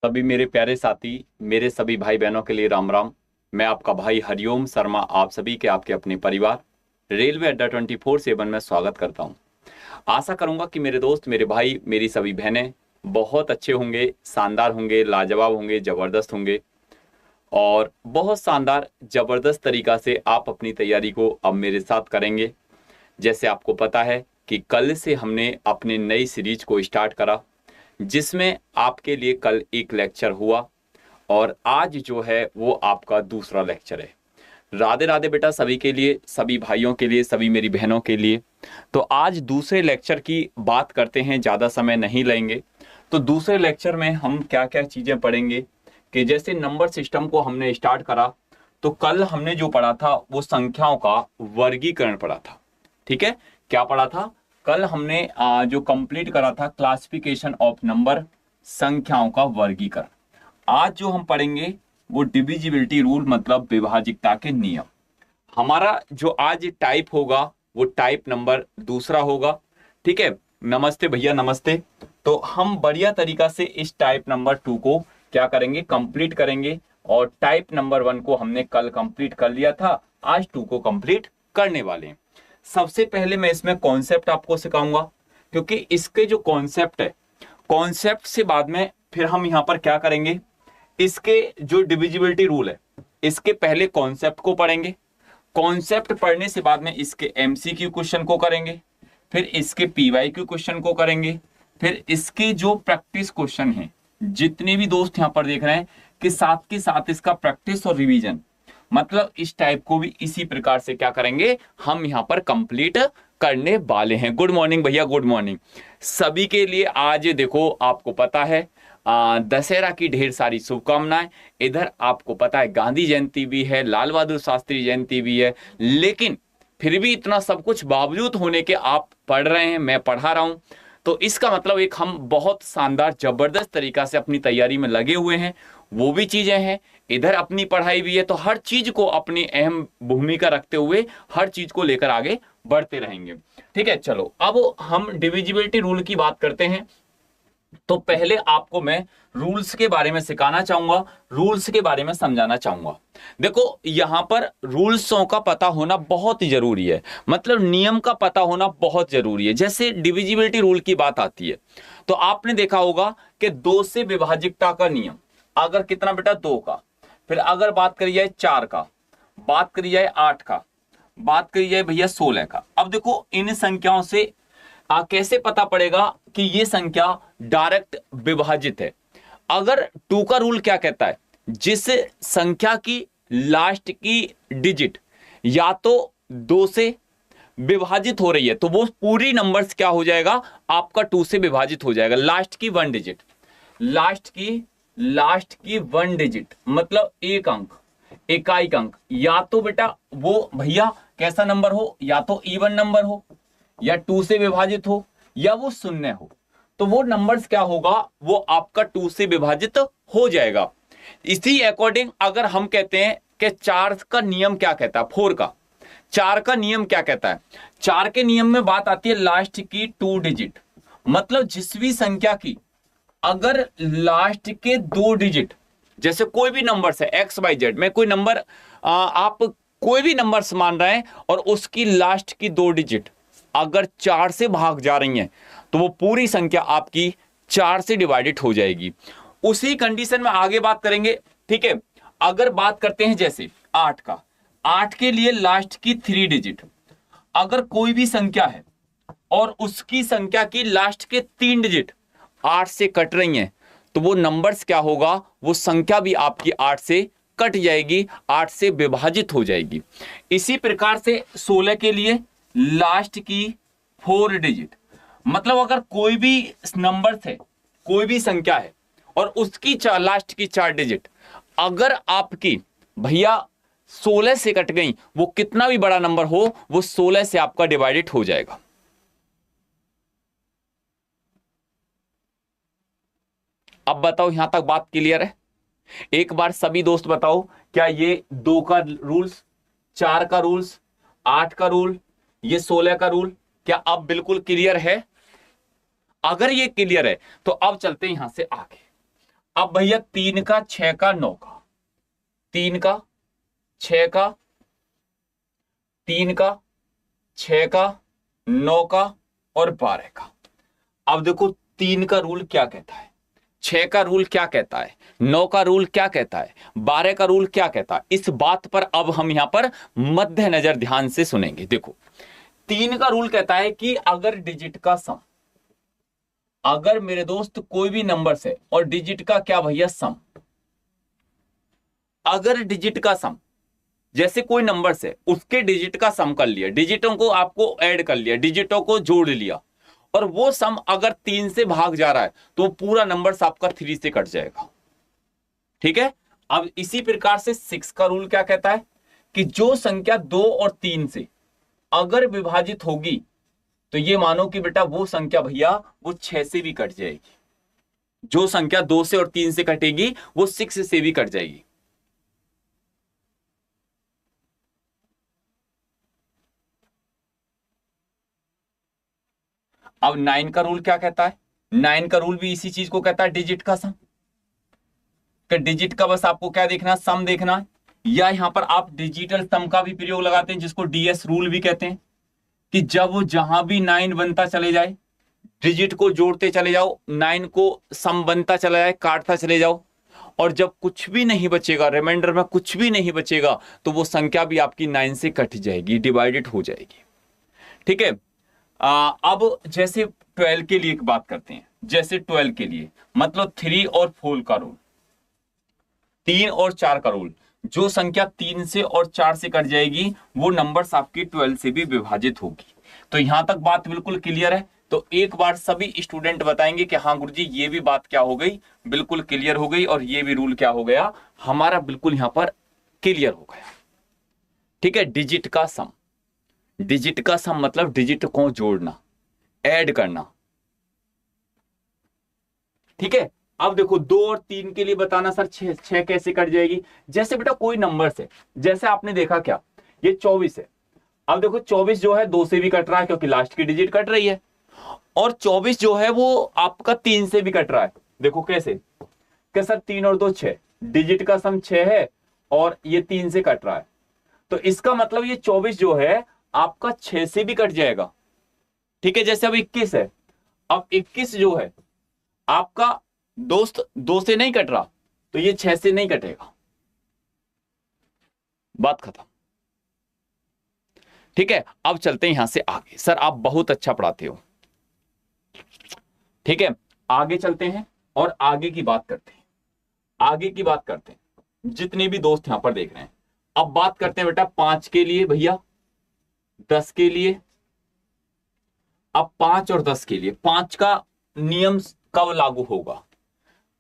सभी मेरे प्यारे साथी, मेरे सभी भाई बहनों के लिए राम राम। मैं आपका भाई हरिओम शर्मा आप सभी के आपके अपने परिवार रेलवे अड्डा 24/7 में स्वागत करता हूं। आशा करूंगा कि मेरे दोस्त, मेरे भाई, मेरी सभी बहनें बहुत अच्छे होंगे, शानदार होंगे, लाजवाब होंगे, जबरदस्त होंगे और बहुत शानदार जबरदस्त तरीका से आप अपनी तैयारी को अब मेरे साथ करेंगे। जैसे आपको पता है कि कल से हमने अपने नई सीरीज को स्टार्ट करा, जिसमें आपके लिए कल एक लेक्चर हुआ और आज जो है वो आपका दूसरा लेक्चर है। राधे राधे बेटा सभी के लिए, सभी भाइयों के लिए, सभी मेरी बहनों के लिए। तो आज दूसरे लेक्चर की बात करते हैं, ज़्यादा समय नहीं लेंगे। तो दूसरे लेक्चर में हम क्या क्या चीज़ें पढ़ेंगे कि जैसे नंबर सिस्टम को हमने स्टार्ट करा तो कल हमने जो पढ़ा था वो संख्याओं का वर्गीकरण पढ़ा था। ठीक है, क्या पढ़ा था? कल हमने जो कंप्लीट करा था क्लासिफिकेशन ऑफ नंबर, संख्याओं का वर्गीकरण। आज जो हम पढ़ेंगे वो डिविजिबिलिटी रूल, मतलब विभाजिकता के नियम। हमारा जो आज टाइप होगा वो टाइप नंबर दूसरा होगा। ठीक है, नमस्ते भैया, नमस्ते। तो हम बढ़िया तरीका से इस टाइप नंबर 2 को क्या करेंगे, कंप्लीट करेंगे। और टाइप नंबर 1 को हमने कल कंप्लीट कर लिया था, आज 2 को कंप्लीट करने वाले हैं। सबसे पहले मैं इसमें कॉन्सेप्ट आपको सिखाऊंगा, क्योंकि इसके जो कॉन्सेप्ट है, कॉन्सेप्ट से बाद में फिर हम यहां पर क्या करेंगे, इसके जो डिविजिबिलिटी रूल है इसके पहले कॉन्सेप्ट को पढ़ेंगे। कॉन्सेप्ट पढ़ने से बाद में इसके एमसीक्यू क्वेश्चन को करेंगे, फिर इसके पीवाईक्यू क्वेश्चन को करेंगे, फिर इसके जो प्रैक्टिस क्वेश्चन हैं, जितने भी दोस्त यहां पर देख रहे हैं कि साथ के साथ इसका प्रैक्टिस और रिवीजन, मतलब इस टाइप को भी इसी प्रकार से क्या करेंगे, हम यहां पर कंप्लीट करने वाले हैं। गुड मॉर्निंग भैया, गुड मॉर्निंग सभी के लिए। आज देखो आपको पता है दशहरा की ढेर सारी शुभकामनाएं। इधर आपको पता है गांधी जयंती भी है, लाल बहादुर शास्त्री जयंती भी है, लेकिन फिर भी इतना सब कुछ बावजूद होने के आप पढ़ रहे हैं, मैं पढ़ा रहा हूं, तो इसका मतलब एक हम बहुत शानदार जबरदस्त तरीका से अपनी तैयारी में लगे हुए हैं। वो भी चीजें हैं, इधर अपनी पढ़ाई भी है, तो हर चीज को अपनी अहम भूमिका रखते हुए हर चीज को लेकर आगे बढ़ते रहेंगे। ठीक है, चलो अब हम डिविजिबिलिटी रूल की बात करते हैं। तो पहले आपको मैं रूल्स के बारे में सिखाना चाहूंगा, रूल्स के बारे में समझाना चाहूंगा। देखो यहां पर रूल्सों का पता होना बहुत ही जरूरी है, मतलब नियम का पता होना बहुत जरूरी है। जैसे डिविजिबिलिटी रूल की बात आती है तो आपने देखा होगा कि 2 से विभाजिकता का नियम, अगर कितना बेटा 2 का, फिर अगर बात करी जाए 4 का, बात करी जाए 8 का, बात करी जाए भैया 16 का। अब देखो इन संख्याओं से कैसे पता पड़ेगा कि ये संख्या डायरेक्ट विभाजित है। अगर 2 का रूल क्या कहता है, जिस संख्या की लास्ट की डिजिट या तो 2 से विभाजित हो रही है तो वो पूरी नंबर्स क्या हो जाएगा, आपका 2 से विभाजित हो जाएगा। लास्ट की 1 डिजिट, लास्ट की 1 डिजिट मतलब एक अंक, इकाई अंक, या तो बेटा वो भैया कैसा नंबर हो, या तो इवन नंबर हो, या 2 से विभाजित हो, या वो शून्य हो, तो वो नंबर्स क्या होगा, वो आपका 2 से विभाजित हो जाएगा। इसी अकॉर्डिंग अगर हम कहते हैं कि 4 का नियम क्या कहता है, 4 का 4 का नियम क्या कहता है, 4 के नियम में बात आती है लास्ट की 2 डिजिट, मतलब जिस भी संख्या की अगर लास्ट के 2 डिजिट, जैसे कोई भी नंबर है एक्स वाई जेड में, कोई नंबर आप कोई भी नंबर मान रहे हैं और उसकी लास्ट की 2 डिजिट अगर 4 से भाग जा रही हैं तो वो पूरी संख्या आपकी 4 से डिवाइडेड हो जाएगी। उसी कंडीशन में आगे बात करेंगे। ठीक है, अगर बात करते हैं जैसे 8 का, 8 के लिए लास्ट की 3 डिजिट, अगर कोई भी संख्या है और उसकी संख्या की लास्ट के 3 डिजिट 8 से कट रही हैं तो वो नंबर्स क्या होगा, वो संख्या भी आपकी 8 से कट जाएगी, 8 से विभाजित हो जाएगी। इसी प्रकार से 16 के लिए लास्ट की 4 डिजिट, मतलब अगर कोई भी नंबर है, कोई भी संख्या है और उसकी लास्ट की 4 डिजिट अगर आपकी भैया 16 से कट गई, वो कितना भी बड़ा नंबर हो वो 16 से आपका डिवाइडेड हो जाएगा। अब बताओ यहां तक बात क्लियर है? एक बार सभी दोस्त बताओ, क्या ये 2 का रूल्स, 4 का रूल्स, 8 का रूल, ये 16 का रूल, क्या अब बिल्कुल क्लियर है? अगर ये क्लियर है तो अब चलते हैं यहां से आगे। अब भैया 3 का 6 का 9 का, 3 का 6 का, 3 का 6 का 9 का और 12 का। अब देखो 3 का रूल क्या कहता है, 6 का रूल क्या कहता है, 9 का रूल क्या कहता है, 12 का रूल क्या कहता है, इस बात पर अब हम यहां पर मध्य नजर ध्यान से सुनेंगे। देखो 3 का रूल कहता है कि अगर डिजिट का सम, अगर मेरे दोस्त कोई भी नंबर से और डिजिट का क्या भैया सम, अगर डिजिट का सम जैसे कोई नंबर से उसके डिजिट का सम कर लिया, डिजिटों को आपको ऐड कर लिया, डिजिटों को जोड़ लिया और वो सम अगर 3 से भाग जा रहा है तो पूरा नंबर आपका 3 से कट जाएगा। ठीक है। अब इसी प्रकार से 6 का रूल क्या कहता है कि जो संख्या 2 और 3 से अगर विभाजित होगी तो ये मानो कि बेटा वो संख्या भैया वो 6 से भी कट जाएगी। जो संख्या 2 से और 3 से कटेगी वो 6 से भी कट जाएगी। अब 9 का रूल क्या कहता है, 9 का रूल भी इसी चीज को कहता है, डिजिट का सम। डिजिट का बस आपको क्या देखना, सम देखना है। या यहां पर आप डिजिटल सम का भी प्रयोग लगाते हैं जिसको डीएस रूल भी कहते हैं, कि जब वो जहां भी 9 बनता चले जाए, डिजिट को जोड़ते चले जाओ, 9 को सम बनता चला जाए, काटता चले जाओ, और जब कुछ भी नहीं बचेगा, रिमाइंडर में कुछ भी नहीं बचेगा, तो वो संख्या भी आपकी 9 से कट जाएगी, डिवाइडेड हो जाएगी। ठीक है। अब जैसे 12 के लिए एक बात करते हैं, जैसे 12 के लिए मतलब 3 और 4 का रूल, 3 और 4 का रूल, जो संख्या 3 से और 4 से कट जाएगी वो नंबर्स आपकी 12 से भी विभाजित होगी। तो यहां तक बात बिल्कुल क्लियर है। तो एक बार सभी स्टूडेंट बताएंगे कि हाँ गुरुजी ये भी बात क्या हो गई, बिल्कुल क्लियर हो गई, और ये भी रूल क्या हो गया हमारा, बिल्कुल यहां पर क्लियर हो गया। ठीक है। डिजिट का सम, डिजिट का सम मतलब डिजिट को जोड़ना, ऐड करना। ठीक है। अब देखो 2 और 3 के लिए बताना सर 6 कैसे कट जाएगी। जैसे बेटा कोई नंबर से, जैसे आपने देखा क्या, ये 24 है। अब देखो 24 जो है 2 से भी कट रहा है क्योंकि लास्ट की डिजिट कट रही है, और 24 जो है वो आपका 3 से भी कट रहा है। देखो कैसे, क्या सर 3 और 2 6, डिजिट का सम 6 है और ये 3 से कट रहा है, तो इसका मतलब ये 24 जो है आपका 6 से भी कट जाएगा। ठीक है। जैसे अब 21 है, अब 21 जो है आपका दोस्त 2 से नहीं कट रहा, तो ये 6 से नहीं कटेगा, बात खत्म। ठीक है। अब चलते हैं यहां से आगे। सर आप बहुत अच्छा पढ़ाते हो। ठीक है। आगे चलते हैं और आगे की बात करते हैं, आगे की बात करते हैं। जितने भी दोस्त यहां पर देख रहे हैं, अब बात करते हैं बेटा 5 के लिए भैया, 10 के लिए। अब 5 और 10 के लिए 5 का नियम कब लागू होगा,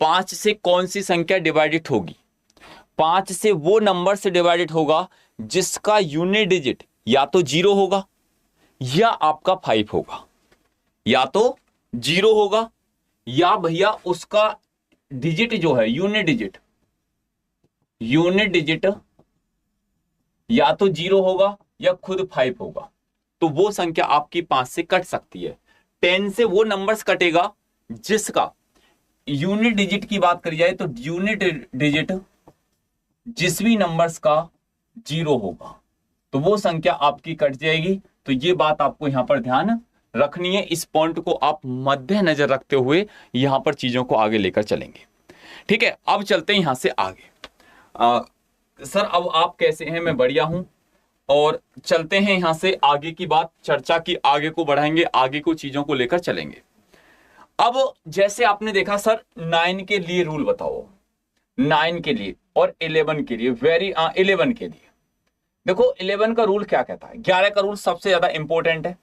5 से कौन सी संख्या डिवाइडेड होगी, 5 से वो नंबर से डिवाइडेड होगा जिसका यूनिट डिजिट या तो 0 होगा या आपका 5 होगा, या तो 0 होगा या भैया उसका डिजिट जो है यूनिट डिजिट, यूनिट डिजिट या तो 0 होगा या खुद 5 होगा, तो वो संख्या आपकी 5 से कट सकती है। 10 से वो नंबर्स कटेगा जिसका यूनिट डिजिट की बात करी जाए तो यूनिट डिजिट जिस भी नंबर्स का 0 होगा तो वो संख्या आपकी कट जाएगी। तो ये बात आपको यहां पर ध्यान रखनी है। इस पॉइंट को आप मध्य नजर रखते हुए यहां पर चीजों को आगे लेकर चलेंगे। ठीक है। अब चलते हैं यहां से आगे। सर अब आप कैसे हैं, मैं बढ़िया हूं, और चलते हैं यहां से आगे की बात, चर्चा की आगे को बढ़ाएंगे, आगे को चीजों को लेकर चलेंगे। अब जैसे आपने देखा सर 9 के लिए रूल बताओ, 9 के लिए और 11 के लिए, 11 के लिए देखो 11 का रूल क्या कहता है। 11 का रूल सबसे ज्यादा इंपॉर्टेंट है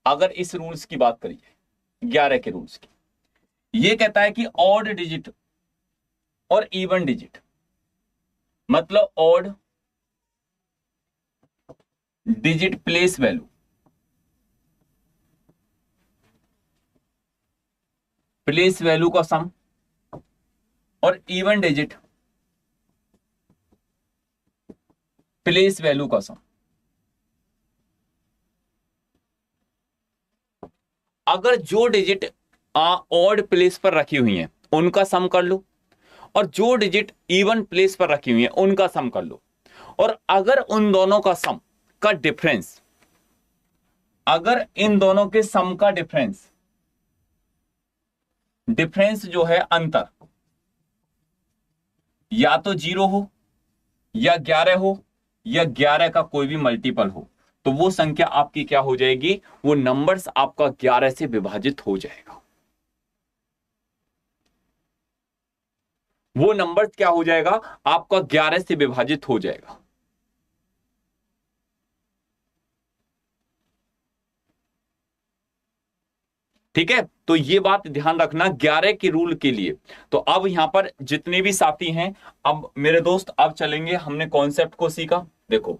अगर इस रूल्स की बात करी जाए, 11 के रूल्स की। ये कहता है कि ऑड डिजिट और इवन डिजिट, मतलब odd digit place value, place value का सम, और इवन डिजिट प्लेस वैल्यू का सम। अगर जो डिजिट ऑड प्लेस पर रखी हुई है उनका सम कर लो, और जो डिजिट इवन प्लेस पर रखी हुई है उनका सम कर लो। और अगर उन दोनों का सम का डिफरेंस, अगर इन दोनों के सम का डिफरेंस जो है अंतर, या तो 0 हो या 11 हो या 11 का कोई भी मल्टीपल हो, तो वो संख्या आपकी क्या हो जाएगी, वो नंबर्स आपका 11 से विभाजित हो जाएगा। वो नंबर क्या हो जाएगा, आपका 11 से विभाजित हो जाएगा। ठीक है, तो ये बात ध्यान रखना 11 के रूल के लिए। तो अब यहां पर जितने भी साथी हैं, अब मेरे दोस्त अब चलेंगे, हमने कॉन्सेप्ट को सीखा। देखो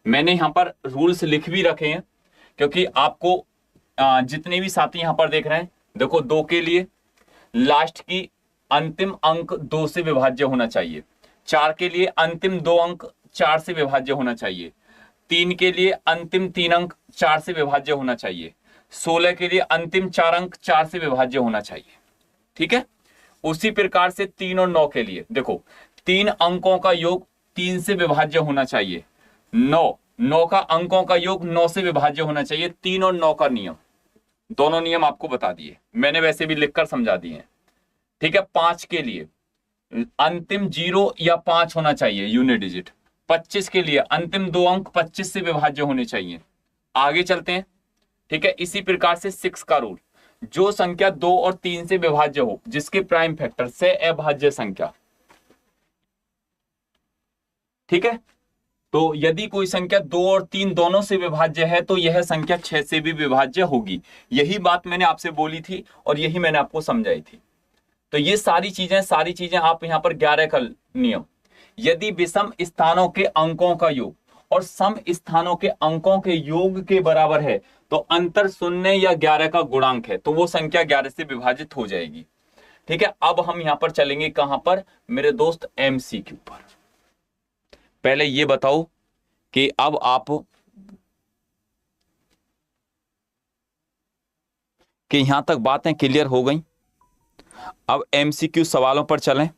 मैंने यहां पर रूल्स लिख भी रखे हैं, क्योंकि आपको जितने भी साथी यहां पर देख रहे हैं, देखो 2 के लिए लास्ट की अंतिम अंक 2 से विभाज्य होना चाहिए, 4 के लिए अंतिम 2 अंक 4 से विभाज्य होना चाहिए, 3 के लिए अंतिम 3 अंक 4 से विभाज्य होना चाहिए, 16 के लिए अंतिम 4 अंक 4 से विभाज्य होना चाहिए। ठीक है, उसी प्रकार से 3 और 9 के लिए देखो 3 अंकों का योग 3 से विभाज्य होना चाहिए, 9 का अंकों का योग 9 से विभाज्य होना चाहिए। 3 और 9 का नियम, दोनों नियम आपको बता दिए मैंने, वैसे भी लिखकर समझा दिए हैं। ठीक है, 5 के लिए अंतिम 0 या 5 होना चाहिए यूनिट डिजिट। 25 के लिए अंतिम 2 अंक 25 से विभाज्य होने चाहिए। आगे चलते हैं। ठीक है, इसी प्रकार से 6 का रूल, जो संख्या 2 और 3 से विभाज्य हो, जिसके प्राइम फैक्टर से अभाज्य संख्या। ठीक है, तो यदि कोई संख्या 2 और 3 दोनों से विभाज्य है तो यह संख्या 6 से भी विभाज्य होगी। यही बात मैंने आपसे बोली थी और यही मैंने आपको समझाई थी। तो ये सारी चीजें आप यहां पर 11 का नियम, यदि विषम स्थानों के अंकों का योग और सम स्थानों के अंकों के योग के बराबर है तो अंतर 0 या 11 का गुणांक है, तो वो संख्या 11 से विभाजित हो जाएगी। ठीक है, अब हम यहां पर चलेंगे कहां पर मेरे दोस्त, एमसीक्यू पर। पहले ये बताओ कि अब आप कि यहां तक बातें क्लियर हो गई। अब एमसीक्यू सवालों पर चलें।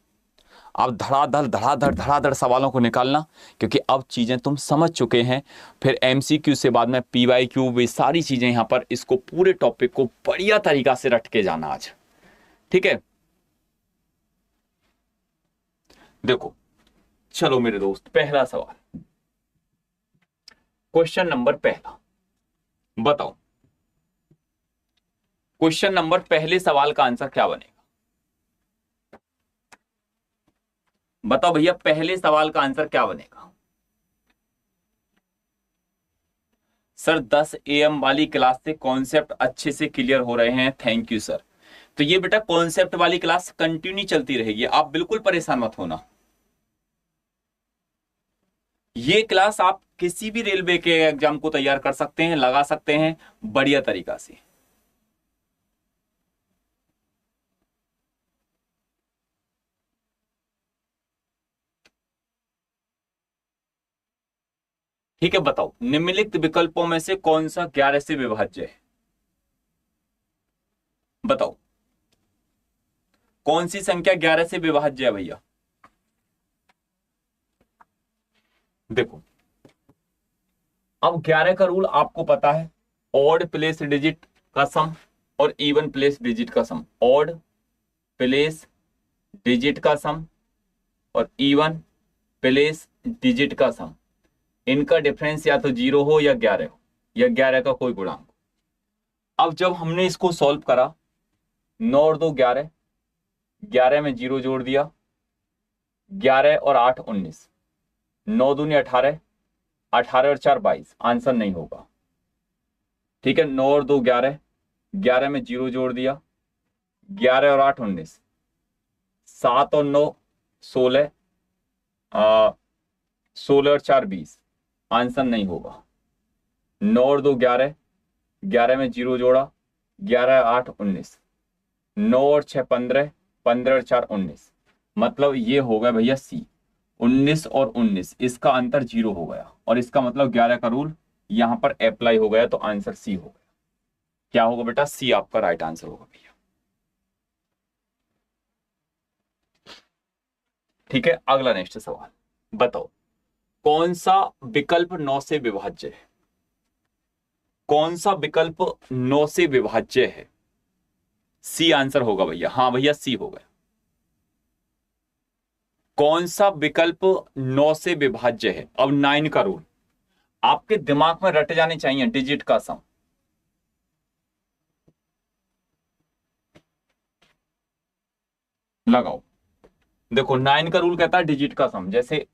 अब धड़ाधड़ सवालों को निकालना, क्योंकि अब चीजें तुम समझ चुके हैं। फिर एमसीक्यू से बाद में पीवाईक्यू, वे सारी चीजें यहां पर, इसको पूरे टॉपिक को बढ़िया तरीका से रट के जाना आज। ठीक है, देखो चलो मेरे दोस्त, पहला सवाल, क्वेश्चन नंबर पहला, बताओ क्वेश्चन नंबर पहले सवाल का आंसर क्या बनेगा। बताओ भैया, पहले सवाल का आंसर क्या बनेगा। सर 10 AM वाली क्लास से कॉन्सेप्ट अच्छे से क्लियर हो रहे हैं, थैंक यू सर। तो ये बेटा कॉन्सेप्ट वाली क्लास कंटिन्यू चलती रहेगी, आप बिल्कुल परेशान मत होना। ये क्लास आप किसी भी रेलवे के एग्जाम को तैयार कर सकते हैं, लगा सकते हैं बढ़िया तरीका से। ठीक है, बताओ निम्नलिखित विकल्पों में से कौन सा 11 से विभाज्य है। बताओ कौन सी संख्या 11 से विभाज्य है भैया। देखो अब 11 का रूल आपको पता है, ऑड प्लेस डिजिट का सम और इवन प्लेस डिजिट का सम। ऑड प्लेस डिजिट का सम और इवन प्लेस डिजिट का सम, इनका डिफरेंस या तो 0 हो या 11 हो या 11 का कोई गुणांक। अब जब हमने इसको सॉल्व करा, 9 और 2 11, 11 में 0 जोड़ दिया, 11 और 8 19, 9 दूनी 18, 18 और 4 22, आंसर नहीं होगा। ठीक है, 9 और 2 11, 11 में 0 जोड़ दिया, 11 और 8 19, 7 और 9 16, 16 और 4 20, आंसर नहीं होगा। 9 और 2 11, 11 में 0 जोड़ा, 11 और 8 19, 9 और 6 15, 15 और 4 19, मतलब ये हो गया भैया सी। 19 और 19, इसका अंतर 0 हो गया और इसका मतलब 11 का रूल यहां पर अप्लाई हो गया, तो आंसर सी हो गया। क्या होगा बेटा, सी आपका राइट आंसर होगा भैया। ठीक है, अगला नेक्स्ट सवाल बताओ, कौन सा विकल्प 9 से विभाज्य है? कौन सा विकल्प 9 से विभाज्य है? सी आंसर होगा भैया। हाँ भैया, सी हो गया। कौन सा विकल्प 9 से विभाज्य है? अब 9 का रूल आपके दिमाग में रट जाने चाहिए, डिजिट का सम। लगाओ, देखो 9 का रूल कहता है डिजिट का सम। जैसे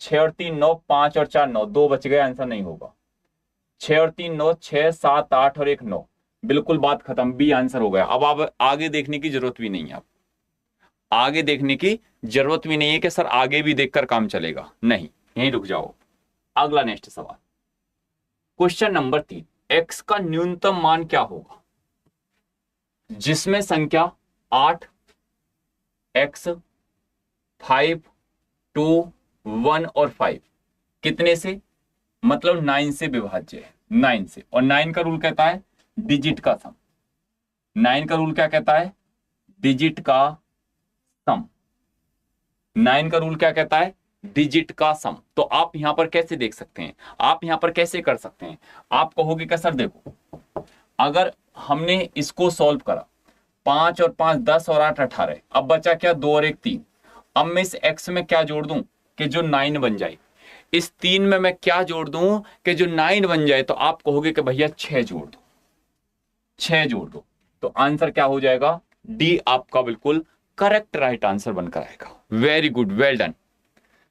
6 और 3 9, 5 और 4 9, 2 बच गए, आंसर नहीं होगा। 6 और 3 9, 6 7 8 और 1 9, बिल्कुल बात खत्म, बी आंसर हो गया। अब आप आगे देखने की जरूरत भी नहीं है, आप आगे देखने की जरूरत भी नहीं है कि सर आगे भी देखकर काम चलेगा, नहीं, यहीं रुक जाओ। अगला नेक्स्ट सवाल, क्वेश्चन नंबर 3, एक्स का न्यूनतम मान क्या होगा जिसमें संख्या 8, एक्स, 5, 2, 1 और 5 कितने से, मतलब 9 से विभाज्य है, 9 से। और 9 का रूल कहता है डिजिट का सम। 9 का रूल क्या कहता है? डिजिट का सम। 9 का रूल क्या कहता है? डिजिट का सम। तो आप यहां पर कैसे देख सकते हैं, आप यहां पर कैसे कर सकते हैं? आप कहोगे कि सर देखो, अगर हमने इसको सॉल्व करा, 5 और 5 10 और 8 18, अब बचा क्या, 2 और 1 3। अब मैं इस x में क्या जोड़ दूं कि जो 9 बन जाए, इस 3 में मैं क्या जोड़ दूं कि जो 9 बन जाए। तो आप कहोगे कि भैया 6 जोड़ दो, 6 जोड़ दो। तो आंसर क्या हो जाएगा? डी आपका बिल्कुल करेक्ट राइट आंसर बनकर आएगा। वेरी गुड, वेल डन,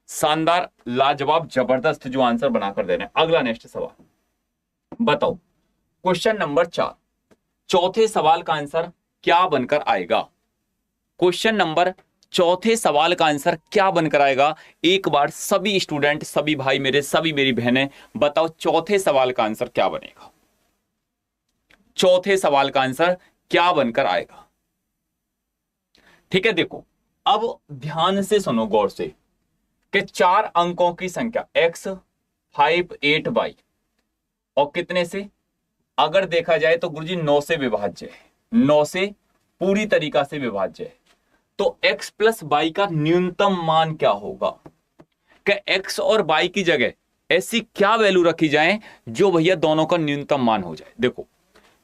शानदार, लाजवाब, जबरदस्त जो आंसर बनाकर दे रहे हैं। अगला नेक्स्ट सवाल बताओ, क्वेश्चन नंबर 4, चौथे सवाल का आंसर क्या बनकर आएगा? क्वेश्चन नंबर चौथे सवाल का आंसर क्या बनकर आएगा? एक बार सभी स्टूडेंट, सभी भाई मेरे, सभी मेरी बहनें बताओ, चौथे सवाल का आंसर क्या बनेगा? चौथे सवाल का आंसर क्या बनकर आएगा? ठीक है, देखो अब ध्यान से सुनो गौर से कि 4 अंकों की संख्या x, 5, 8, y और कितने से, अगर देखा जाए तो गुरुजी 9 से विभाज्य है, 9 से पूरी तरीका से विभाज्य है। तो x प्लस y का न्यूनतम मान क्या होगा? कि x और y की जगह ऐसी क्या वैल्यू रखी जाए जो भैया दोनों का न्यूनतम मान हो जाए? देखो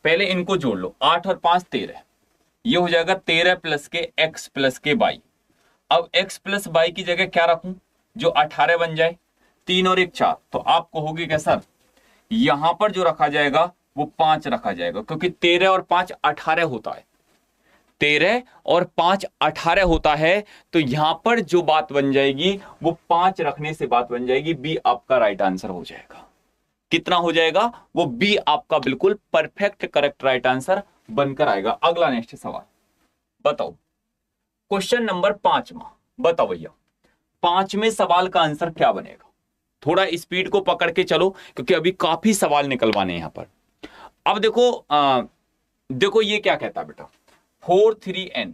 पहले इनको जोड़ लो, 8 और 5 13, ये हो जाएगा 13 प्लस के x प्लस के y। अब x प्लस y की जगह क्या रखूं जो 18 बन जाए, 3 और 1 4। तो आप कहोगे क्या सर यहां पर जो रखा जाएगा वो 5 रखा जाएगा, क्योंकि 13 और 5 18 होता है, 13 और 5 18 होता है। तो यहां पर जो बात बन जाएगी वो 5 रखने से बात बन जाएगी। बी आपका राइट आंसर हो जाएगा। कितना हो जाएगा? वो बी आपका बिल्कुल परफेक्ट करेक्ट राइट आंसर बनकर आएगा। अगला नेक्स्ट सवाल बताओ, क्वेश्चन नंबर 5 बताओ भैया, 5वें सवाल का आंसर क्या बनेगा? थोड़ा स्पीड को पकड़ के चलो क्योंकि अभी काफी सवाल निकलवाने हैं यहां पर। अब देखो देखो ये क्या कहता है बेटा, 4 3n,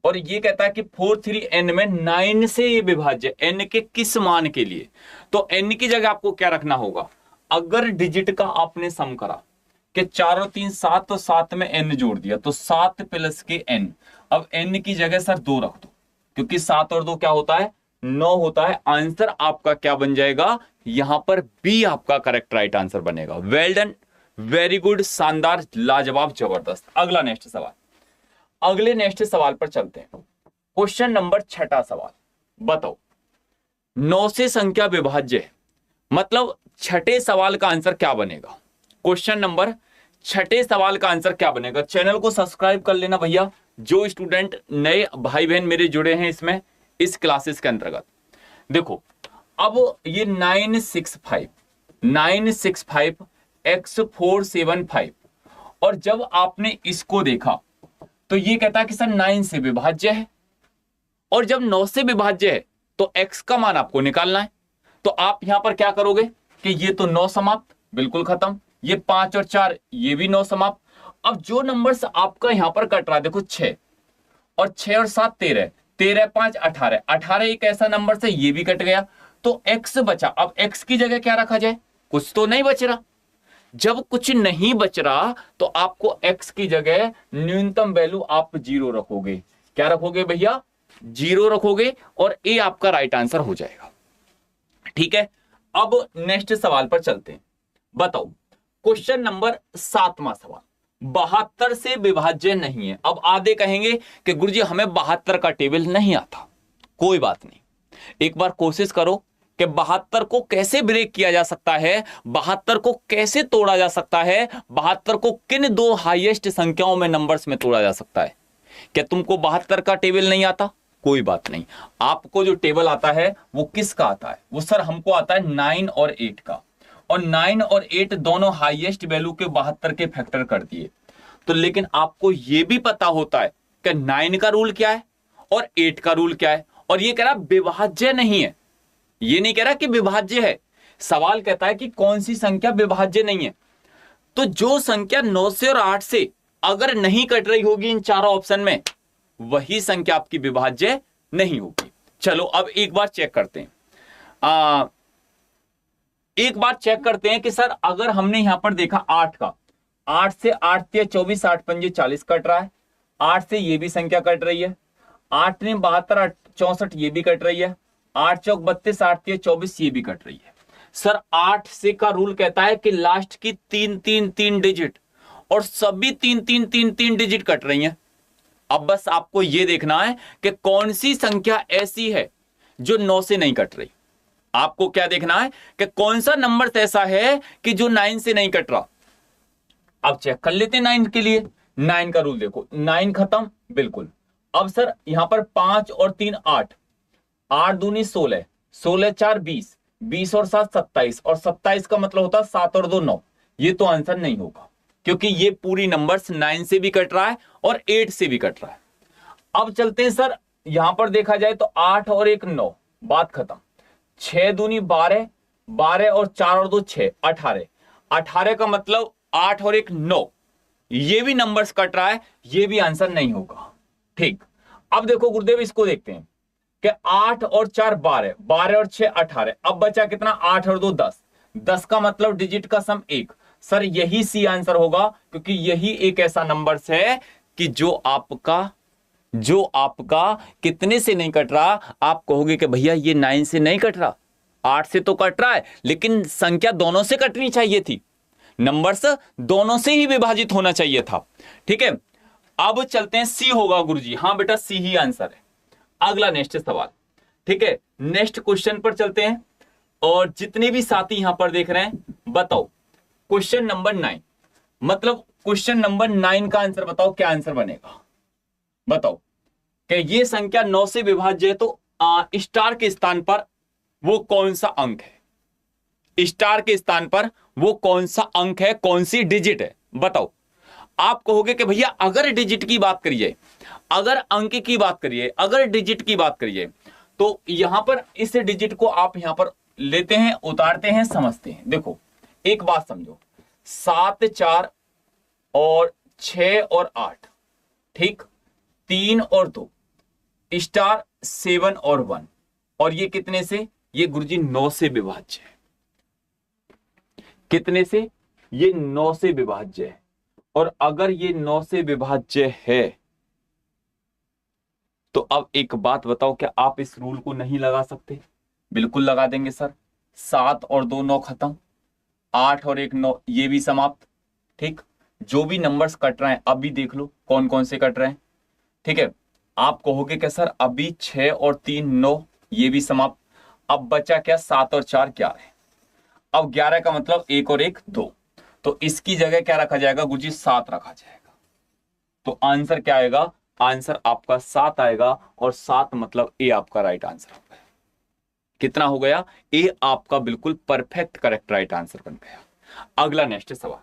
और ये कहता है कि 4 3n में 9 से विभाज्य n के किस मान के लिए? तो n की जगह आपको क्या रखना होगा? अगर डिजिट का आपने सम करा कि 4 और 3 7, तो 7 में n जोड़ दिया, तो 7 प्लस के n। अब n की जगह सर 2 रख दो, क्योंकि 7 और 2 क्या होता है? 9 होता है। आंसर आपका क्या बन जाएगा? यहां पर बी आपका करेक्ट राइट आंसर बनेगा। वेल डन, वेरी गुड, शानदार, लाजवाब, जबरदस्त। अगला नेक्स्ट सवाल, अगले नेक्स्ट सवाल पर चलते हैं। क्वेश्चन नंबर 6 सवाल बताओ, 9 से संख्या विभाज्य है, मतलब 6ठे सवाल का आंसर क्या बनेगा? क्वेश्चन नंबर 6ठे सवाल का आंसर क्या बनेगा? चैनल को सब्सक्राइब कर लेना भैया, जो स्टूडेंट नए भाई बहन मेरे जुड़े हैं इसमें, इस क्लासेस के अंतर्गत। देखो अब ये 965 x475, और जब आपने इसको देखा तो ये कहता है कि सर 9 से विभाज्य है, और जब 9 से विभाज्य है तो x का मान आपको निकालना है। तो आप यहां पर क्या करोगे कि ये तो 9 समाप्त, बिल्कुल खत्म, ये 5 और 4 ये भी 9 समाप्त। अब जो नंबर्स आपका यहां पर कट रहा है, देखो 6 और 7 13, 13 5 18, 18 एक ऐसा नंबर से ये भी कट गया, तो x बचा। अब x की जगह क्या रखा जाए? कुछ तो नहीं बच रहा। जब कुछ नहीं बच रहा तो आपको x की जगह न्यूनतम वैल्यू आप 0 रखोगे। क्या रखोगे भैया? जीरो रखोगे और ए आपका राइट आंसर हो जाएगा। ठीक है, अब नेक्स्ट सवाल पर चलते हैं। बताओ क्वेश्चन नंबर 7वां सवाल, 72 से विभाज्य नहीं है। अब आधे कहेंगे कि गुरुजी हमें 72 का टेबल नहीं आता। कोई बात नहीं, एक बार कोशिश करो कि 72 को कैसे ब्रेक किया जा सकता है, 72 को कैसे तोड़ा जा सकता है, 72 को किन दो हाईएस्ट संख्याओं में नंबर्स में तोड़ा जा सकता है। क्या तुमको 72 का टेबल नहीं आता? कोई बात नहीं, आपको जो टेबल आता है वो किसका आता है? वो सर हमको आता है 9 और 8 का, और 9 और 8 दोनों हाईएस्ट वैल्यू के 72 के फैक्टर कर दिए। तो लेकिन आपको ये भी पता होता है कि 9 का रूल क्या है और 8 का रूल क्या है, और ये कह रहा विभाज्य नहीं है, ये नहीं कह रहा कि विभाज्य है, सवाल कहता है कि कौन सी संख्या विभाज्य नहीं है। तो जो संख्या 9 से और 8 से अगर नहीं कट रही होगी इन चारों ऑप्शन में, वही संख्या आपकी विभाज्य नहीं होगी। चलो अब एक बार चेक करते हैं, एक बार चेक करते हैं कि सर अगर हमने यहां पर देखा 8 का, 8 से 8 तिया 24, 8 पंजे 40 कट रहा है, 8 से ये भी संख्या कट रही है, 8 ने 72, 8 64 ये भी कट रही है, 8 चौक 32, 8 तिया 24 ये भी कट रही है। सर 8 से का रूल कहता है कि लास्ट की 3 डिजिट, और सभी 3 डिजिट कट रही हैं। अब बस आपको यह देखना है कि कौन सी संख्या ऐसी है जो 9 से नहीं कट रही। आपको क्या देखना है कि कौन सा नंबर ऐसा है कि जो 9 से नहीं कट रहा। अब चेक कर लेते हैं 9 के लिए। 9 का रूल देखो, 9 खत्म, बिल्कुल। अब सर यहां पर 5 और 3 8, 8 दूनी 16, 16 4 20, 20 और 7 27, और 27 का मतलब होता है 7 और 2 9। ये तो आंसर नहीं होगा, क्योंकि ये पूरी नंबर्स 9 से भी कट रहा है और 8 से भी कट रहा है। अब चलते हैं सर, यहां पर देखा जाए तो 8 और 1 9, बात खत्म। 6 दूनी 12, 12 और 4 और 2 6, 18, 18 का मतलब 8 और 1 9, ये भी नंबर्स कट रहा है, ये भी आंसर नहीं होगा। ठीक, अब देखो गुरुदेव इसको देखते हैं कि 8 और 4 12, 12 और 6 18, अब बचा कितना? 8 और 2 10, 10 का मतलब डिजिट का सम 1। सर यही सी आंसर होगा, क्योंकि यही एक ऐसा नंबर है कि जो आपका कितने से नहीं कट रहा। आप कहोगे कि भैया ये 9 से नहीं कट रहा, 8 से तो कट रहा है, लेकिन संख्या दोनों से कटनी चाहिए थी, नंबर्स दोनों से ही विभाजित होना चाहिए था। ठीक है, अब चलते हैं, सी होगा गुरुजी। हाँ बेटा, सी ही आंसर है। अगला नेक्स्ट सवाल। ठीक है, नेक्स्ट क्वेश्चन पर चलते हैं, और जितने भी साथी यहां पर देख रहे हैं, बताओ क्वेश्चन नंबर 9, मतलब क्वेश्चन नंबर 9 का आंसर बताओ, क्या आंसर बनेगा? बताओ कि ये संख्या 9 से विभाज्य है, तो स्टार के स्थान पर वो कौन सा अंक है? स्टार के स्थान पर वो कौन सा अंक है, कौन सी डिजिट है? बताओ। आप कहोगे कि भैया अगर डिजिट की बात करिए, अगर अंक की बात करिए, अगर डिजिट की बात करिए, तो यहां पर इस डिजिट को आप यहां पर लेते हैं, उतारते हैं, समझते हैं। देखो एक बात समझो, 7 4 और 6 और 8, ठीक, 3 और 2, स्टार 7 और 1, और ये कितने से? ये गुरुजी 9 से विभाज्य है। कितने से? ये 9 से विभाज्य है। और अगर ये 9 से विभाज्य है, तो अब एक बात बताओ, क्या आप इस रूल को नहीं लगा सकते? बिल्कुल लगा देंगे सर। 7 और 2 9 खत्म, 8 और 1 9, ये भी समाप्त। ठीक, जो भी नंबर्स कट रहे हैं अभी देख लो कौन कौन से कट रहे हैं। ठीक है, आप कहोगे कि सर अभी 6 और 3 9, ये भी समाप्त। अब बचा क्या? 7 और 4 11। अब 11 का मतलब 1 और 1 2, तो इसकी जगह क्या रखा जाएगा गुरुजी? 7 रखा जाएगा। तो आंसर क्या आएगा? आंसर आपका 7 आएगा, और 7 मतलब ए आपका राइट आंसर हो गया। कितना हो गया? ए आपका बिल्कुल परफेक्ट करेक्ट राइट आंसर बन गया। अगला नेक्स्ट सवाल,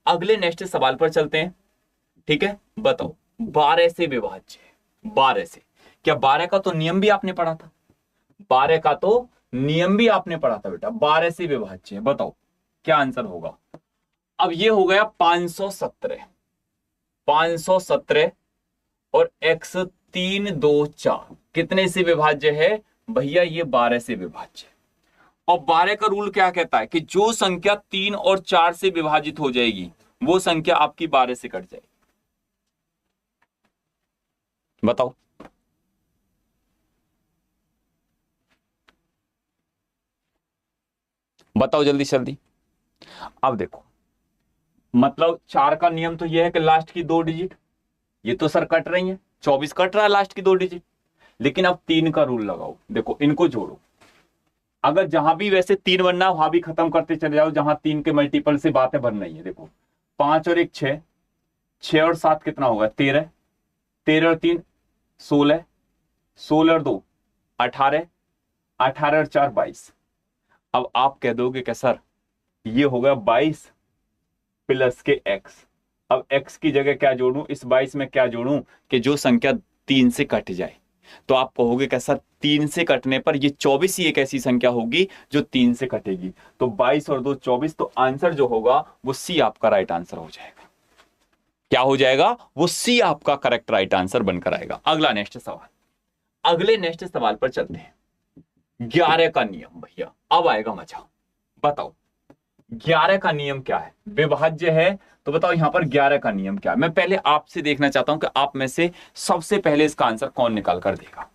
अगले नेक्स्ट सवाल पर चलते हैं। ठीक है, बताओ 12 से विभाज्य, 12 से, क्या 12 का तो नियम भी आपने पढ़ा था? 12 का तो नियम भी आपने पढ़ा था बेटा। 12 से विभाज्य, बताओ क्या आंसर होगा? अब ये हो गया 517, 517 और x 3 2 4 कितने से विभाज्य है भैया? ये 12 से विभाज्य। और 12 का रूल क्या कहता है कि जो संख्या 3 और 4 से विभाजित हो जाएगी, वो संख्या आपकी 12 से कट जाएगी। बताओ बताओ जल्दी से जल्दी। अब देखो, मतलब 4 का नियम तो यह है कि लास्ट की 2 डिजिट, ये तो सर कट रही है, 24 कट रहा है लास्ट की 2 डिजिट। लेकिन अब 3 का रूल लगाओ, देखो इनको जोड़ो। अगर जहां भी वैसे 3 बनना वहां भी खत्म करते चले जाओ, जहां 3 के मल्टीपल से बातें बन रही है। देखो 5 और 1 6, 6 और 7 कितना होगा 13, 13 और 3 16, 16 और 2 18, 18 और 4 22। अब आप कह दोगे कि सर ये हो गया 22 प्लस के x। अब x की जगह क्या जोड़ूं, इस 22 में क्या जोड़ूं कि जो संख्या 3 से कट जाए। तो आप कहोगे कि सर 3 से कटने पर ये 24 ही एक ऐसी संख्या होगी जो 3 से कटेगी। तो 22 और 2 24, तो आंसर जो होगा वो सी आपका राइट आंसर हो जाएगा। क्या हो जाएगा, वो सी आपका करेक्ट राइट आंसर बनकर आएगा। अगला नेक्स्ट सवाल, अगले नेक्स्ट सवाल पर चलते हैं। 11 का नियम भैया, अब आएगा मजा। बताओ 11 का नियम क्या है, विभाज्य है। तो बताओ यहां पर 11 का नियम क्या है। मैं पहले आपसे देखना चाहता हूं कि आप में से सबसे पहले इसका आंसर कौन निकाल कर देगा।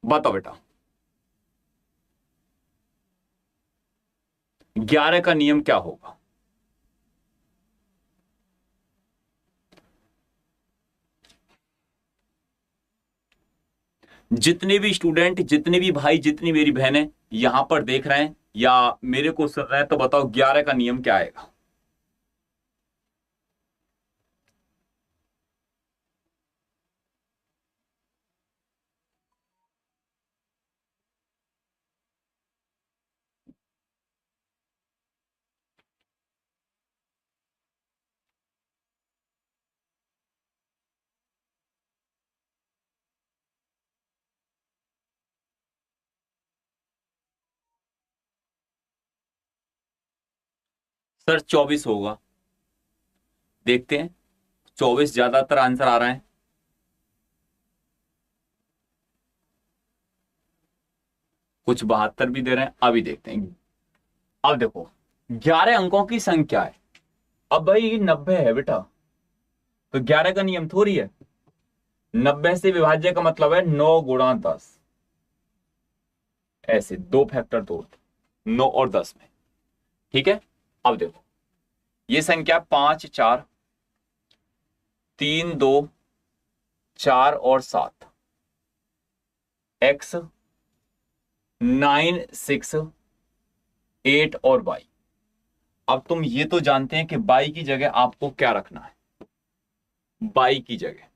बताओ बेटा 11 का नियम क्या होगा। जितने भी स्टूडेंट, जितने भी भाई, जितनी मेरी बहनें यहां पर देख रहे हैं या मेरे को सुन रहे हैं, तो बताओ 11 का नियम क्या आएगा। सर 24 होगा, देखते हैं। 24 ज्यादातर आंसर आ रहा है। कुछ 72 भी दे रहे हैं, अभी देखते हैं। अब देखो 11 अंकों की संख्या है। अब भाई 90 है बेटा, तो 11 का नियम थोड़ी है। 90 से विभाज्य का मतलब है 9 गुणा 10, ऐसे दो फैक्टर तोड़ दो 9 और 10 में। ठीक है, अब देखो ये संख्या 5 4 3 2 4 और 7, x 9 6 8 और y। अब तुम ये तो जानते हैं कि y की जगह आपको क्या रखना है, y की जगह।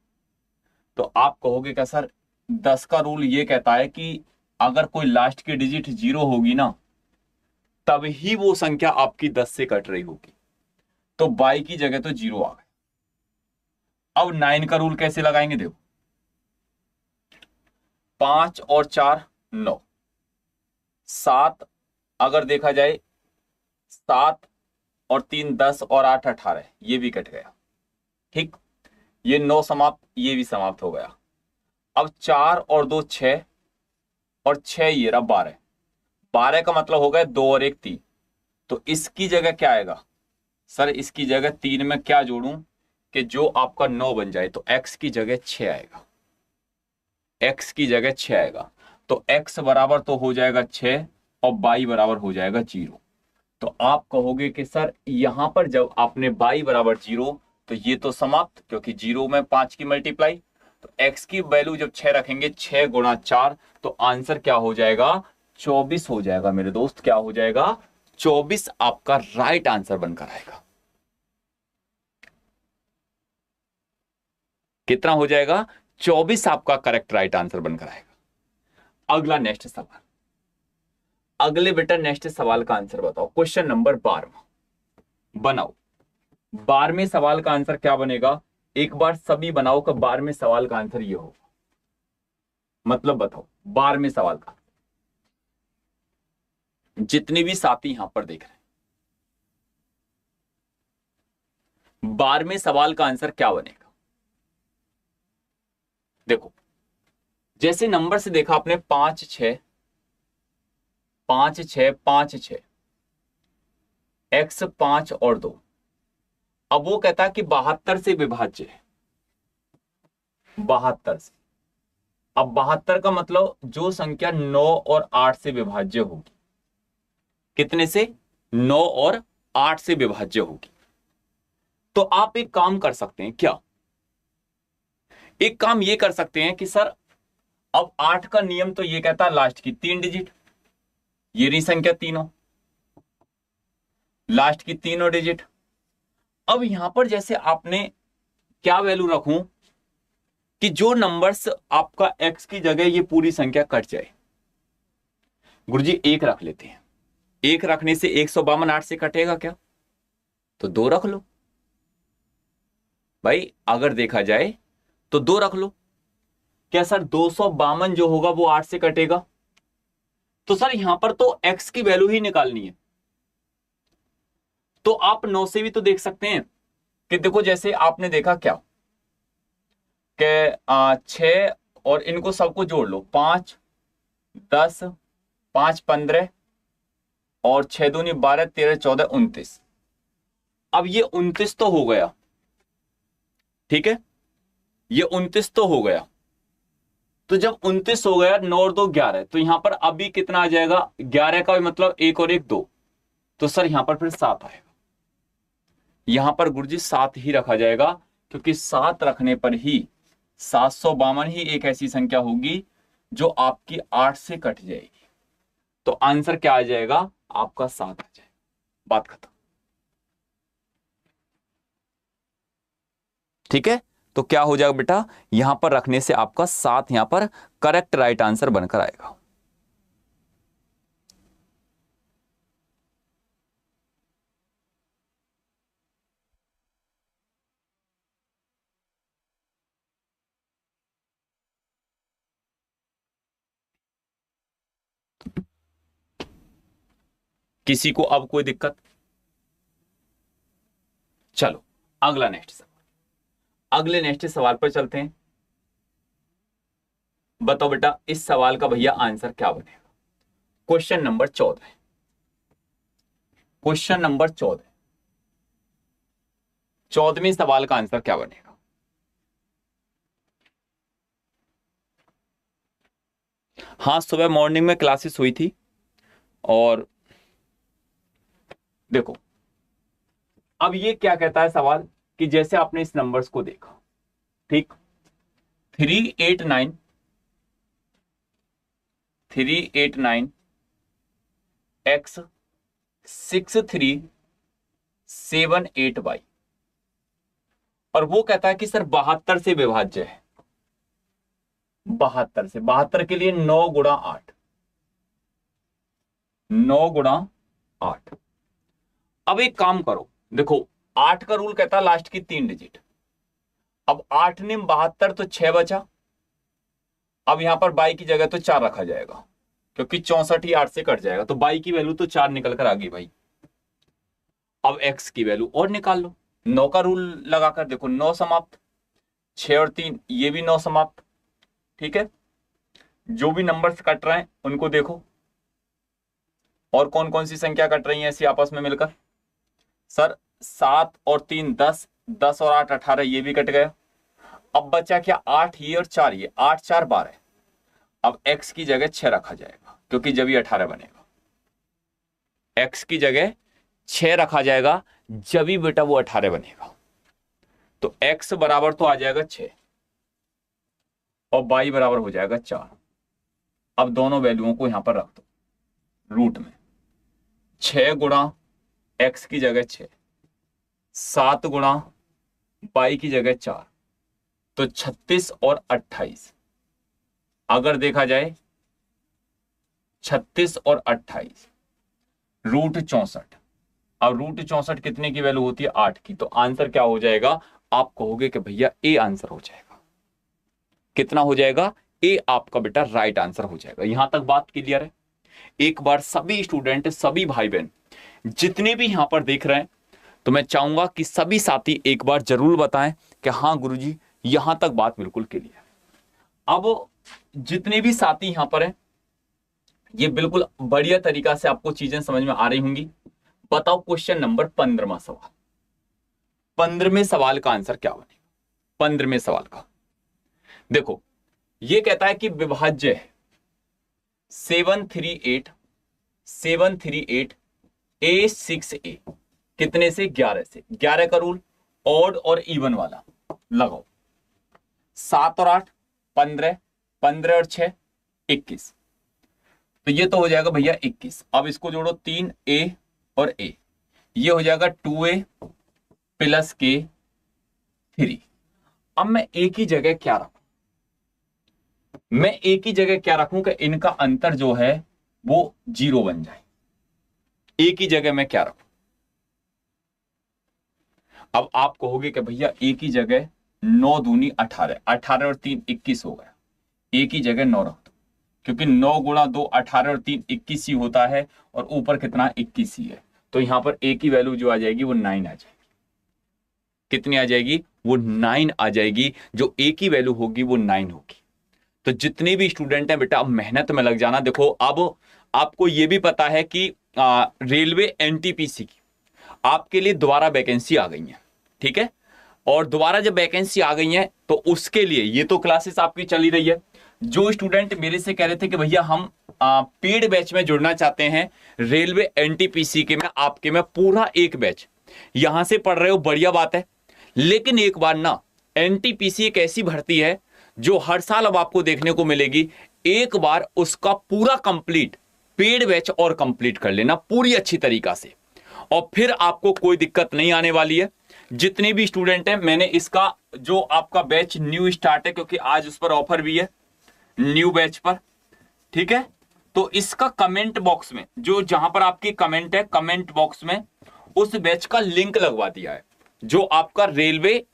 तो आप कहोगे क्या सर 10 का रूल ये कहता है कि अगर कोई लास्ट की डिजिट 0 होगी ना, तब ही वो संख्या आपकी 10 से कट रही होगी। तो y की जगह तो 0 आ गए। अब 9 का रूल कैसे लगाएंगे, देखो 5 और 4 9, 7 अगर देखा जाए 7 और 3 10 और 8 18, ये भी कट गया। ठीक, ये 9 समाप्त, ये भी समाप्त हो गया। अब 4 और 2 6 और 6 ये रहा 12, 12 का मतलब हो गया 2 और 1 3। तो इसकी जगह क्या आएगा सर, इसकी जगह 3 में क्या जोड़ूं कि जो आपका 9 बन जाए। तो x की जगह 6 आएगा, x की जगह 6 आएगा। तो x बराबर तो हो जाएगा 6 और y बराबर हो जाएगा 0। तो आप कहोगे कि सर यहां पर जब आपने y बराबर 0, तो ये तो समाप्त, क्योंकि 0 में 5 की मल्टीप्लाई। तो x की वैल्यू जब 6 रखेंगे, 6 गुणा 4, तो आंसर क्या हो जाएगा 24 हो जाएगा मेरे दोस्त। क्या हो जाएगा 24 आपका राइट आंसर बनकर आएगा। कितना हो जाएगा 24 आपका करेक्ट राइट आंसर बनकर आएगा। अगला नेक्स्ट सवाल, अगले बेटा नेक्स्ट सवाल का आंसर बताओ। क्वेश्चन नंबर 12 बनाओ। 12वें सवाल का आंसर क्या बनेगा, एक बार सभी बनाओ कि 12वें सवाल का आंसर ये होगा। मतलब बताओ 12वें सवाल का, जितने भी साथी यहां पर देख रहे हैं, 12वें सवाल का आंसर क्या बनेगा। देखो जैसे नंबर से देखा आपने 5 6 5 6 5 6, x 5 और 2। अब वो कहता है कि 72 से विभाज्य है, 72 से। अब 72 का मतलब जो संख्या 9 और 8 से विभाज्य होगी, कितने से? 9 और 8 से विभाज्य होगी। तो आप एक काम कर सकते हैं, क्या? एक काम ये कर सकते हैं कि सर अब 8 का नियम तो ये कहता है लास्ट की 3 डिजिट, ये रही संख्या तीनों, लास्ट की तीनों डिजिट। अब यहां पर जैसे आपने क्या वैल्यू रखूं कि जो नंबर्स आपका x की जगह ये पूरी संख्या कट जाए। गुरुजी एक रख लेते हैं, एक रखने से 152 8 से कटेगा क्या? तो 2 रख लो भाई, अगर देखा जाए तो 2 रख लो। क्या सर 252 जो होगा वो 8 से कटेगा? तो सर यहां पर तो x की वैल्यू ही निकालनी है। तो आप 9 से भी तो देख सकते हैं कि देखो जैसे आपने देखा क्या कि 6 और इनको सबको जोड़ लो, 5 10 5 15 और 6 दूनी 12 13 14 29। अब ये 29 तो हो गया, ठीक है, ये 29 तो हो गया। तो जब 29 हो गया, 9 और 2 11, तो यहां पर अभी कितना आ जाएगा? 11 का मतलब 1 और 1 2, तो सर यहां पर फिर 7 आएगा। यहां पर गुरुजी 7 ही रखा जाएगा, क्योंकि 7 रखने पर ही 752 ही एक ऐसी संख्या होगी जो आपकी 8 से कट जाएगी। तो आंसर क्या आ जाएगा? आपका 7 आ जाएगा। बात खत्म। ठीक है, तो क्या हो जाएगा बेटा? यहां पर रखने से आपका 7 यहां पर करेक्ट राइट आंसर बनकर आएगा। किसी को अब कोई दिक्कत? चलो अगला नेक्स्ट सवाल, अगले नेक्स्ट सवाल पर चलते हैं। बताओ बेटा इस सवाल का भैया आंसर क्या बनेगा? क्वेश्चन नंबर 14, क्वेश्चन नंबर 14, 14वें सवाल का आंसर क्या बनेगा? हाँ, सुबह मॉर्निंग में क्लासेस हुई थी। और देखो अब ये क्या कहता है सवाल कि जैसे आपने इस नंबर्स को देखा, ठीक, 389 x 6378y, और वो कहता है कि सर 72 से विभाज्य है। 72 से, 72 के लिए 9 गुणा 8, 9 गुणा 8। अब एक काम करो, देखो 8 का रूल कहता है लास्ट की 3 डिजिट। अब 8 ने 72 तो 6 बचा। अब यहां पर बाई की जगह तो 4 रखा जाएगा, क्योंकि 64 ही 8 से कट जाएगा, तो बाई की वैल्यू तो 4 निकल कर आ गई भाई। अब x की वैल्यू और निकाल लो, 9 का रूल लगाकर देखो, 9 समाप्त, 6 और 3 ये भी 9 समाप्त। ठीक है, जो भी नंबर्स कट रहे हैं उनको देखो, और कौन कौन सी संख्या कट रही है ऐसी आपस में मिलकर। सर 7 और 3 10, 10 और 8 18, ये भी कट गया। अब बचा क्या? 8 ये और 4 ये, 8 4 12। अब x की जगह 6 रखा जाएगा, क्योंकि जब ये 18 बनेगा। x की जगह 6 रखा जाएगा जब भी बेटा वो 18 बनेगा। तो x बराबर तो आ जाएगा 6 और y बराबर हो जाएगा 4। अब दोनों वैल्यूओं को यहां पर रख दो रूट में। 6 गुणा x की जगह 6, 7 गुणा y की जगह 4, तो 36 और 28। अगर देखा जाए 36 और 28 रूट 64। अब रूट 64 कितने की वैल्यू होती है? 8 की। तो आंसर क्या हो जाएगा? आप कहोगे कि भैया ए आंसर हो जाएगा। कितना हो जाएगा? ए आपका बेटा राइट आंसर हो जाएगा। यहां तक बात क्लियर है? एक बार सभी स्टूडेंट, सभी भाई बहन जितने भी यहां पर देख रहे हैं, तो मैं चाहूंगा कि सभी साथी एक बार जरूर बताएं कि हाँ गुरुजी यहां तक बात बिल्कुल क्लियर। अब जितने भी साथी यहां पर हैं, ये बिल्कुल बढ़िया तरीका से आपको चीजें समझ में आ रही होंगी। बताओ क्वेश्चन नंबर 15वां सवाल, 15वें सवाल का आंसर क्या बनेगा? 15वें सवाल का देखो, ये कहता है कि विभाज्य है 738 A6A कितने से 11 से, 11 का रूल ऑड और इवन वाला लगाओ, 7 और 8 15, 15 और 6 21, तो ये तो हो जाएगा भैया 21। अब इसको जोड़ो 3A और A, ये हो जाएगा 2A प्लस के 3। अब मैं एक ही जगह क्या रखूं, मैं एक ही जगह क्या रखूं कि इनका अंतर जो है वो 0 बन जाए। एक ही जगह मैं क्या रखूं? अब आप कहोगे कि भैया एक ही जगह 9 दूनी 18, 18 और 3 21 हो गया, एक ही जगह 9 रख दो, क्योंकि 9 गुणा 2 18 और 3 21 ही होता है, और ऊपर कितना 21 ही है, तो यहां पर एक ही वैल्यू जो आ जाएगी वो 9 आ जाएगी। कितनी आ जाएगी? वो 9 आ जाएगी। जो एक ही वैल्यू होगी वो 9 होगी। तो जितने भी स्टूडेंट हैं बेटा, अब मेहनत में लग जाना। देखो अब आपको ये भी पता है कि रेलवे एनटीपीसी की आपके लिए दोबारा वैकेंसी आ गई है, ठीक है, और दोबारा जब वैकेंसी आ गई है तो उसके लिए ये तो क्लासेस आपकी चली रही है। जो स्टूडेंट मेरे से कह रहे थे कि भैया हम पेड बैच में जुड़ना चाहते हैं रेलवे एनटीपीसी के में, आपके में पूरा एक बैच यहां से पढ़ रहे हो, बढ़िया बात है, लेकिन एक बार ना, एनटीपीसी एक ऐसी भर्ती है जो हर साल अब आपको देखने को मिलेगी। एक बार उसका पूरा कंप्लीट पेड बैच और कंप्लीट कर लेना पूरी अच्छी तरीका से, और फिर आपको कोई दिक्कत नहीं आने वाली है। जितने भी स्टूडेंट हैं, मैंने इसका जो आपका बैच न्यू स्टार्ट है, क्योंकि आज उस पर ऑफर भी है न्यू बैच पर, ठीक है, तो इसका कमेंट बॉक्स में जो जहां पर आपकी कमेंट है, कमेंट बॉक्स में उस बैच का लिंक लगवा दिया है, जो आपका रेलवे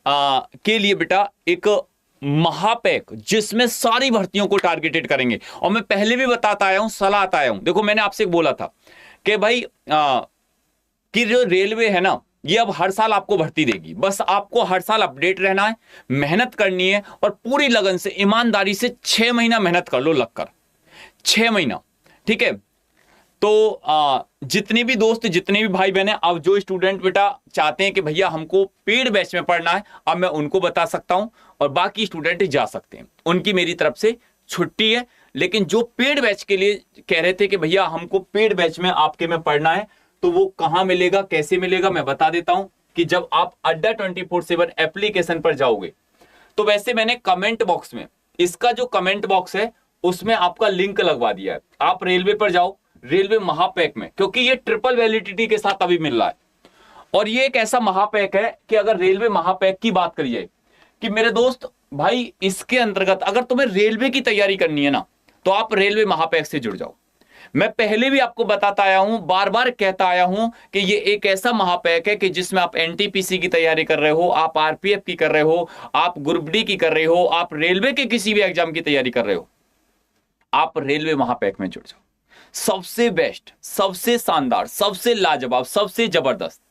के लिए बेटा एक महापैक जिसमें सारी भर्तियों को टारगेटेड करेंगे। और मैं पहले भी बताता आया हूं, सलाह आया हूं। देखो मैंने आपसे बोला था कि भाई कि जो रेलवे है ना, ये अब हर साल आपको भर्ती देगी, बस आपको हर साल अपडेट रहना है, मेहनत करनी है, और पूरी लगन से ईमानदारी से 6 महीना मेहनत कर लो, लगकर 6 महीना, ठीक है। तो जितने भी दोस्त, जितने भी भाई बहन, अब जो स्टूडेंट बेटा चाहते हैं कि भैया हमको पेड बैच में पढ़ना है, अब मैं उनको बता सकता हूं, और बाकी स्टूडेंट जा सकते हैं, उनकी मेरी तरफ से छुट्टी है। लेकिन जो पेड बैच के लिए कह रहे थे कि भैया हमको पेड बैच में आपके में पढ़ना है, तो वो कहां मिलेगा, कैसे मिलेगा, मैं बता देता हूं कि जब आप अड्डा 24/7 एप्लीकेशन पर जाओगे, तो वैसे मैंने कमेंट बॉक्स में, इसका जो कमेंट बॉक्स है उसमें आपका लिंक लगवा दिया है। आप रेलवे पर जाओ, रेलवे महापैक में, क्योंकि ये ट्रिपल वैलिडिटी के साथ अभी मिल रहा है, और ये एक ऐसा महापैक है कि अगर रेलवे महापैक की बात करी जाए कि मेरे दोस्त भाई, इसके अंतर्गत अगर तुम्हें रेलवे की तैयारी करनी है ना, तो आप रेलवे महापैक से जुड़ जाओ। मैं पहले भी आपको बताता आया हूं, बार बार कहता आया हूं कि ये एक ऐसा महापैक है कि जिसमें आप एनटीपीसी की तैयारी कर रहे हो, आप आरपीएफ की कर रहे हो, आप ग्रुप डी की कर रहे हो, आप रेलवे के किसी भी एग्जाम की तैयारी कर रहे हो, आप रेलवे महापैक में जुड़ जाओ। सबसे बेस्ट, सबसे शानदार, सबसे लाजवाब, सबसे जबरदस्त,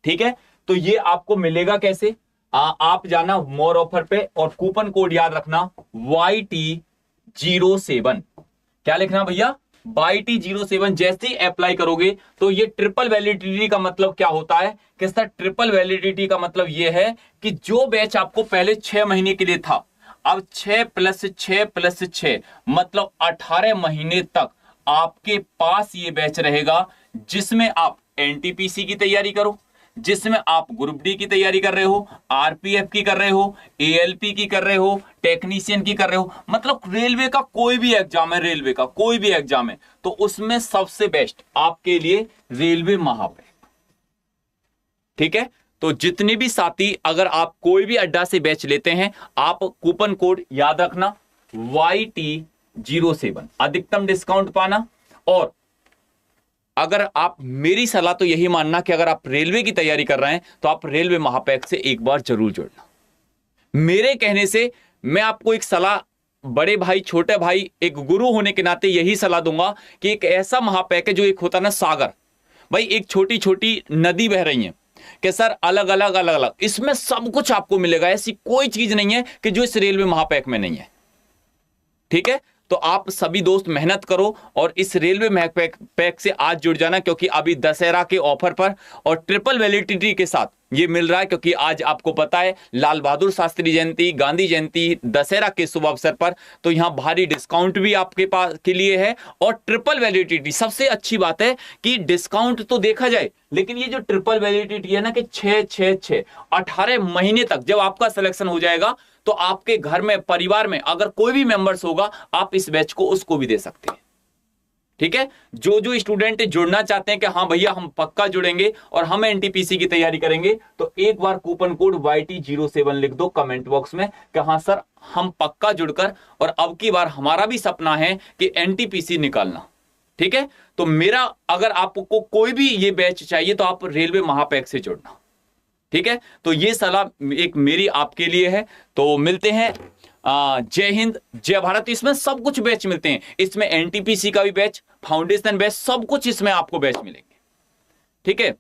ठीक है। तो ये आपको मिलेगा कैसे? आप जाना मोर ऑफर पे, और कूपन कोड याद रखना YT07। क्या लिखना भैया? YT07। जैसे ही अप्लाई करोगे तो ये ट्रिपल वैलिडिटी का मतलब क्या होता है कि सर, ट्रिपल वैलिडिटी का मतलब ये है कि जो बैच आपको पहले 6 महीने के लिए था, अब 6 + 6 + 6 मतलब 18 महीने तक आपके पास ये बैच रहेगा, जिसमें आप एनटीपीसी की तैयारी करो, जिसमें आप ग्रुप डी की तैयारी कर रहे हो, आरपीएफ की कर रहे हो, एएलपी की कर रहे हो, टेक्नीशियन की कर रहे हो, मतलब रेलवे का कोई भी एग्जाम है, रेलवे का कोई भी एग्जाम है, तो उसमें सबसे बेस्ट आपके लिए रेलवे महापैक, ठीक है। तो जितने भी साथी, अगर आप कोई भी अड्डा से बैच लेते हैं, आप कूपन कोड याद रखना YT07, अधिकतम डिस्काउंट पाना। और अगर आप, मेरी सलाह तो यही मानना कि अगर आप रेलवे की तैयारी कर रहे हैं तो आप रेलवे महापैक से एक बार जरूर जुड़ना। मेरे कहने से मैं आपको एक सलाह, बड़े भाई, छोटे भाई, एक गुरु होने के नाते यही सलाह दूंगा कि एक ऐसा महापैक है जो एक होता ना सागर, भाई एक छोटी छोटी नदी बह रही है कि सर अलग अलग अलग अलग, इसमें सब कुछ आपको मिलेगा। ऐसी कोई चीज नहीं है कि जो इस रेलवे महापैक में नहीं है, ठीक है। तो आप सभी दोस्त मेहनत करो और इस रेलवे पैक से आज जुड़ जाना, क्योंकि अभी दशहरा के ऑफर पर और ट्रिपल वैलिडिटी के साथ ये मिल रहा है। क्योंकि आज आपको पता है लाल बहादुर शास्त्री जयंती, गांधी जयंती, दशहरा के शुभ अवसर पर, तो यहां भारी डिस्काउंट भी आपके पास के लिए है और ट्रिपल वैलिडिटी। सबसे अच्छी बात है कि डिस्काउंट तो देखा जाए, लेकिन ये जो ट्रिपल वैलिडिटी है ना कि 18 महीने तक जब आपका सिलेक्शन हो जाएगा तो आपके घर में, परिवार में अगर कोई भी मेंबर्स होगा, आप इस बैच को उसको भी दे सकते हैं। ठीक है, जो जो स्टूडेंट जुड़ना चाहते हैं कि हाँ भैया हम पक्का जुड़ेंगे और हम एनटीपीसी की तैयारी करेंगे, तो एक बार कूपन कोड YT07 लिख दो कमेंट बॉक्स में कि हाँ सर हम पक्का जुड़कर, और अब की बार हमारा भी सपना है कि एनटीपीसी निकालना। ठीक है, तो मेरा, अगर आपको कोई भी ये बैच चाहिए तो आप रेलवे महापैक से जुड़ना। ठीक है, तो ये सलाह एक मेरी आपके लिए है। तो मिलते हैं, जय हिंद जय भारत। इसमें सब कुछ बैच मिलते हैं, इसमें एनटीपीसी का भी बैच, फाउंडेशन बैच, सब कुछ इसमें आपको बैच मिलेंगे। ठीक है।